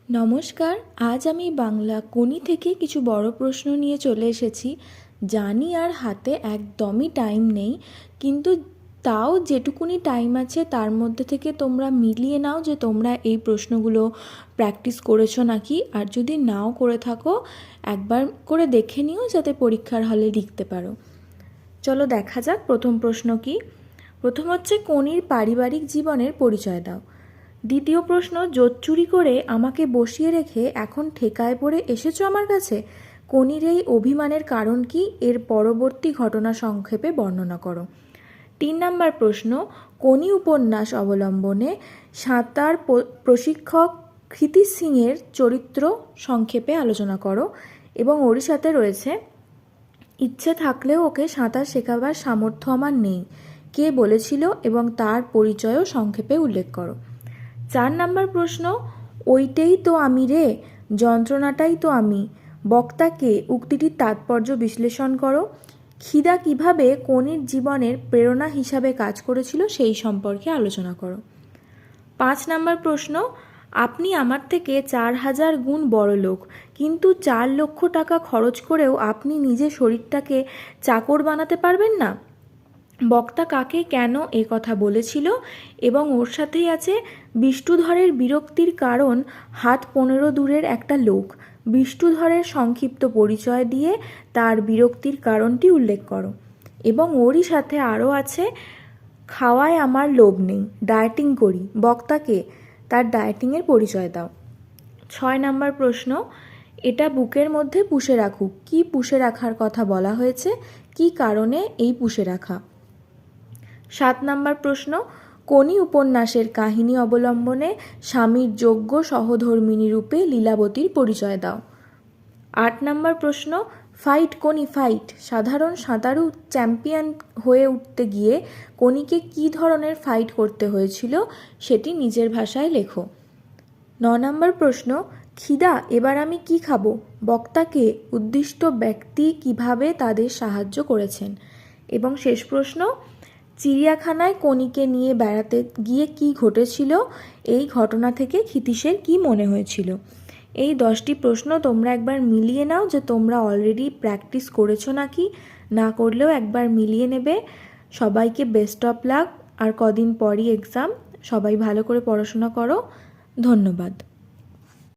নমস্কার। আজ আমি বাংলা কোনি থেকে কিছু বড় প্রশ্ন নিয়ে চলে এসেছি। জানি আর হাতে একদমই টাইম নেই, কিন্তু তাও যেটুকুনি টাইম আছে তার মধ্যে থেকে তোমরা মিলিয়ে নাও যে তোমরা এই প্রশ্নগুলো প্র্যাকটিস করেছো নাকি। আর যদি নাও করে থাকো একবার করে দেখে নিও যাতে পরীক্ষার হলে লিখতে পারো। চলো দেখা যাক প্রথম প্রশ্ন কি। প্রথম হচ্ছে, কোনির পারিবারিক জীবনের পরিচয় দাও। দ্বিতীয় প্রশ্ন, জোট চুরি করে আমাকে বসিয়ে রেখে এখন ঠেকায় পড়ে এসেছো আমার কাছে। কোনির এই অভিমানের কারণ কি, এর পরবর্তী ঘটনা সংক্ষেপে বর্ণনা করো। 3 নম্বর প্রশ্ন, কোনি উপন্যাস অবলম্বনে সাঁতার প্রশিক্ষক ক্ষিতি সিংয়ের চরিত্র সংক্ষেপে আলোচনা করো। এবং ওর সাথে রয়েছে, ইচ্ছে থাকলেও ওকে সাঁতার শেখাবার সামর্থ্য আমার নেই, কে বলেছিল এবং তার পরিচয়ও সংক্ষেপে উল্লেখ করো। 4 নম্বর প্রশ্ন, ওইটাই তো আমি রে, যন্ত্রণাটাই তো আমি, বক্তাকে, উক্তিটির তাৎপর্য বিশ্লেষণ করো। খিদা কিভাবে কোনির জীবনের প্রেরণা হিসাবে কাজ করেছিল সেই সম্পর্কে আলোচনা করো। 5 নম্বর প্রশ্ন, আপনি আমার থেকে 4000 গুণ বড় লোক, কিন্তু 4 লক্ষ টাকা খরচ করেও আপনি নিজের শরীরটাকে চাকর বানাতে পারবেন না। বক্তা কাকে কেন এ কথা বলেছিল। এবং ওর সাথেই আছে, বিষ্ণুধরের বিরক্তির কারণ হাত 15 দূরের একটা লোক। বিষ্ণুধরের সংক্ষিপ্ত পরিচয় দিয়ে তার বিরক্তির কারণটি উল্লেখ করো। এবং ওরই সাথে আরও আছে, খাওয়ায় আমার লোভ নেই, ডায়েটিং করি, বক্তাকে, তার ডায়েটিংয়ের পরিচয় দাও। 6 নম্বর প্রশ্ন, এটা বুকের মধ্যে পুষে রাখুক, কি পুষে রাখার কথা বলা হয়েছে, কি কারণে এই পুষে রাখা। 7 নম্বর প্রশ্ন, কোনি উপন্যাসের কাহিনী অবলম্বনে স্বামীর যোগ্য সহধর্মিণী রূপে লীলাবতীর পরিচয় দাও। 8 নম্বর প্রশ্ন, ফাইট কোনি ফাইট, সাধারণ সাঁতারু চ্যাম্পিয়ন হয়ে উঠতে গিয়ে কোনিকে কী ধরনের ফাইট করতে হয়েছিল সেটি নিজের ভাষায় লেখো। 9 নম্বর প্রশ্ন, খিদা, এবার আমি কি খাবো, বক্তাকে, উদ্দিষ্ট ব্যক্তি কিভাবে তাদের সাহায্য করেছেন। এবং শেষ প্রশ্ন, চিড়িয়াখানায় কোনিকে নিয়ে বেড়াতে গিয়ে কি ঘটেছিল, এই ঘটনা থেকে ক্ষিতীশের কি মনে হয়েছিল। এই 10টি প্রশ্ন তোমরা একবার মিলিয়ে নাও যে তোমরা অলরেডি প্র্যাকটিস করেছো নাকি, না করলেও একবার মিলিয়ে নেবে। সবাইকে বেস্ট অফ লাক। আর কদিন পরই এক্সাম, সবাই ভালো করে পড়াশোনা করো। ধন্যবাদ।